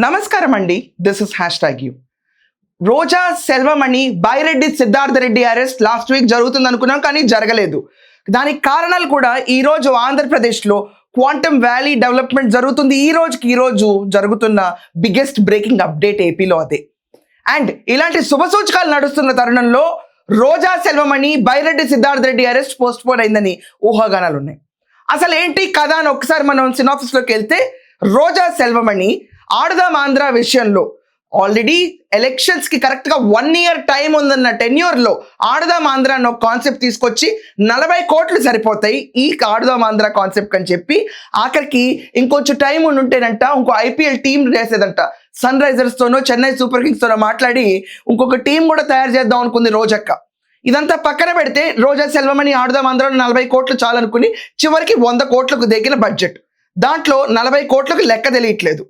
నమస్కారం అండి. This is #you. Roja Selvamani Byreddy Siddhartha Reddy arrest last week జరుగుతుంది అనుకున్నాం, కానీ జరగలేదు. దానికి కారణాలు కూడా ఈ రోజు ఆంధ్రప్రదేశ్లో క్వాంటమ్ వ్యాలీ డెవలప్మెంట్ జరుగుతుంది. ఈ రోజు జరుగుతున్న బిగ్గెస్ట్ బ్రేకింగ్ అప్డేట్ ఏపీలో అదే. అండ్ ఇలాంటి శుభ సూచకాలు నడుస్తున్న తరుణంలో Roja Selvamani Byreddy Siddhartha Reddy arrest postpone అయిందని ఊహాగానాలు ఉన్నాయి. అసలు ఏంటి కథ అని ఒకసారి మనం సినాప్సిస్లోకి వెళ్తే, రోజా సెల్వమణి ఆడదాం ఆంధ్ర విషయంలో ఆల్రెడీ ఎలక్షన్స్ కి కరెక్ట్ గా 1 year టైం ఉందన్న టెన్యూర్లో ఆడదాం ఆంధ్ర అన్న కాన్సెప్ట్ తీసుకొచ్చి 40 కోట్లు సరిపోతాయి ఈ ఆడదాం ఆంధ్ర కాన్సెప్ట్ అని చెప్పి, ఆఖరికి ఇంకొంచెం టైం ఉంటేనంట ఇంకో IPL టీం వేసేదంట. సన్ రైజర్స్ తోనో చెన్నై సూపర్ కింగ్స్ తోనో మాట్లాడి ఇంకొక టీం కూడా తయారు చేద్దాం అనుకుంది రోజక్క. ఇదంతా పక్కన పెడితే రోజా సెల్వమణి ఆడదాం ఆంధ్రలో 40 కోట్లు చాలనుకుని చివరికి 100 కోట్లకు దిగిన బడ్జెట్. దాంట్లో 40 కోట్లకు లెక్క తెలియట్లేదు.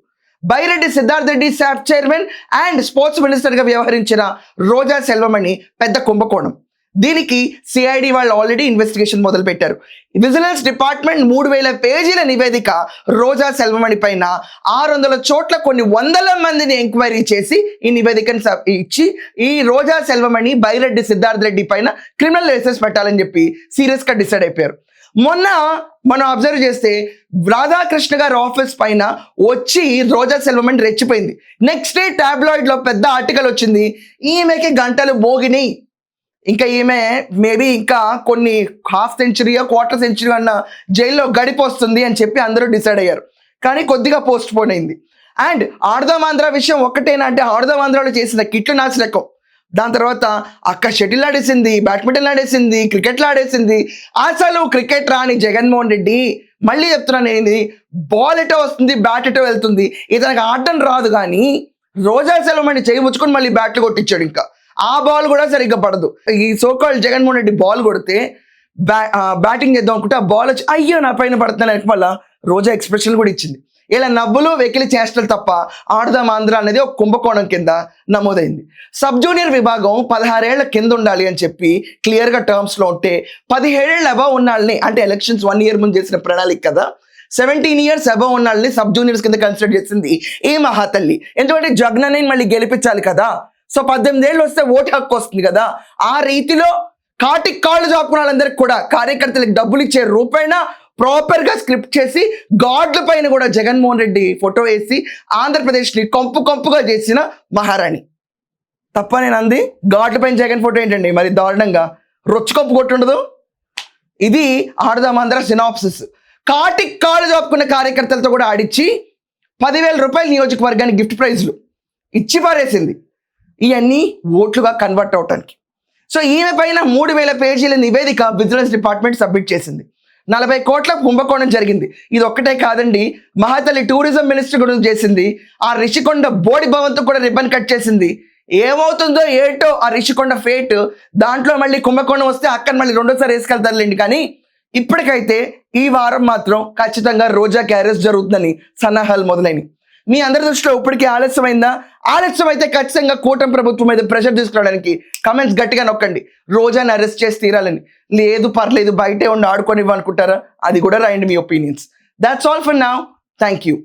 Byreddy Siddhartha Reddy SAAP chairman and sports మినిస్టర్గా వ్యవహరించిన రోజా సెల్వమణి పెద్ద కుంభకోణం. దీనికి CID వాళ్ళు ఆల్రెడీ ఇన్వెస్టిగేషన్ మొదలు పెట్టారు. విజిలెన్స్ డిపార్ట్మెంట్ 3000 పేజీల నివేదిక రోజా సెల్వమణి పైన 600 చోట్ల కొన్ని వందల మందిని ఎంక్వైరీ చేసి ఈ నివేదికను ఇచ్చి ఈ రోజా సెల్వమణి బైరెడ్డి సిద్ధార్థ రెడ్డి పైన క్రిమినల్ కేసెస్ పెట్టాలని చెప్పి సీరియస్గా డిసైడ్ అయిపోయారు. మొన్న మనం అబ్జర్వ్ చేస్తే రాధాకృష్ణ గారి ఆఫీస్ పైన వచ్చి రోజా సెల్వమణి రెచ్చిపోయింది. నెక్స్ట్ డే టాబ్లాయిడ్లో పెద్ద ఆర్టికల్ వచ్చింది, ఈమెకి గంటలు మోగినాయి, ఇంకా ఈమె మేబీ ఇంకా కొన్ని ½ సెంచరీయో క్వార్టర్ సెంచరీ అన్న జైల్లో గడిపొస్తుంది అని చెప్పి అందరూ డిసైడ్ అయ్యారు. కానీ కొద్దిగా పోస్ట్ పోన్ అయింది. అండ్ ఆడదాం ఆంధ్ర విషయం ఒక్కటేనా అంటే, ఆడదాం ఆంధ్రలో చేసిన కిట్లు నాశనకం. దాని తర్వాత అక్క షటిల్ ఆడేసింది, బ్యాడ్మింటన్ ఆడేసింది, క్రికెట్లు ఆడేసింది. అసలు క్రికెట్ రాని జగన్మోహన్ రెడ్డి, మళ్ళీ చెప్తున్నాను, ఏంది బాల్ ఎటో వస్తుంది బ్యాట్ ఎటో వెళ్తుంది, ఇతనికి ఆడటం రాదు. కానీ రోజా సెల్వమణి చేయి ముచ్చుకొని మళ్ళీ బ్యాట్లు కొట్టించాడు. ఇంకా ఆ బాల్ కూడా సరిగ్గా పడదు. ఈ సోకాల్ జగన్మోహన్ రెడ్డి బాల్ కొడితే బ్యాటింగ్ చేద్దాం అనుకుంటే ఆ బాల్ వచ్చి అయ్యో నా పైన పడుతున్నాను మళ్ళీ రోజా ఎక్స్ప్రెషన్ కూడా ఇచ్చింది. ఇలా నవ్వులు వెకిలి చేష్టలు తప్ప ఆడదాం ఆంధ్ర అనేది ఒక కుంభకోణం కింద నమోదైంది. సబ్ జూనియర్ విభాగం 16 ఏళ్ల కింద ఉండాలి అని చెప్పి క్లియర్గా టర్మ్స్లో ఉంటే, 17 ఏళ్ళ అబవ్ ఉన్నాళ్ళని, అంటే ఎలక్షన్స్ 1 year ముందు చేసిన ప్రణాళిక కదా, 17 years అబవ్ ఉన్నాళ్ళని సబ్ జూనియర్స్ కింద కన్సిడర్ చేసింది ఈ మహాతల్లి. ఎందుకంటే జగనని మళ్ళీ గెలిపించాలి కదా, సో 18 ఏళ్ళు వస్తే ఓటు హక్కు వస్తుంది కదా. ఆ రీతిలో కాటికి కాళ్ళు చాపుకున్న వాళ్ళందరికీ కూడా కార్యకర్తలకు డబ్బులు ఇచ్చే రూపేణ ప్రాపర్గా స్క్రిప్ట్ చేసి గాడ్ల పైన కూడా జగన్మోహన్ రెడ్డి ఫోటో వేసి ఆంధ్రప్రదేశ్ని కంపుగా చేసిన మహారాణి. తప్ప నేను అంది, గాడ్ల పైన జగన్ ఫోటో ఏంటండి మరి దారుణంగా రొచ్చుకొంపు కొట్టుండదు. ఇది ఆడదాం ఆంధ్ర సినాప్సిస్. కాటికి కాళ్ళు చాపుకున్న కార్యకర్తలతో కూడా ఆడిచ్చి 10,000 రూపాయలు నియోజకవర్గానికి గిఫ్ట్ ప్రైజ్లు ఇచ్చి పారేసింది. ఇవన్నీ ఓట్లుగా కన్వర్ట్ అవటానికి. సో ఈమె పైన 3000 పేజీల నివేదిక విజిలెన్స్ డిపార్ట్మెంట్ సబ్మిట్ చేసింది. 40 కోట్ల కుంభకోణం జరిగింది. ఇది ఒక్కటే కాదండి, మహాతల్లి టూరిజం మినిస్టర్ కూడా చేసింది. ఆ రిషికొండ బోడి భవంతో కూడా రిబ్బన్ కట్ చేసింది. ఏమవుతుందో ఏంటో ఆ రిషికొండ ఫేట్. దాంట్లో మళ్ళీ కుంభకోణం వస్తే అక్కడ మళ్ళీ రెండోసారి వేసుకెళ్తారులేండి. కానీ ఇప్పటికైతే ఈ వారం మాత్రం ఖచ్చితంగా రోజాకి అరెస్ట్ జరుగుతుందని సన్నాహాలు మొదలైనవి. మీ అందరి దృష్టిలో ఇప్పటికీ ఆలస్యమైందా? ఆలస్యం అయితే ఖచ్చితంగా కూటమి ప్రభుత్వం మీద ప్రెషర్ తీసుకురావడానికి కమెంట్స్ గట్టిగా నొక్కండి, రోజాని అరెస్ట్ చేసి తీరాలని. లేదు పర్లేదు బయటే ఉండి ఆడుకోనివ్వనుకుంటారా, అది కూడా రాయండి మీ opinions. That's all for now. Thank you.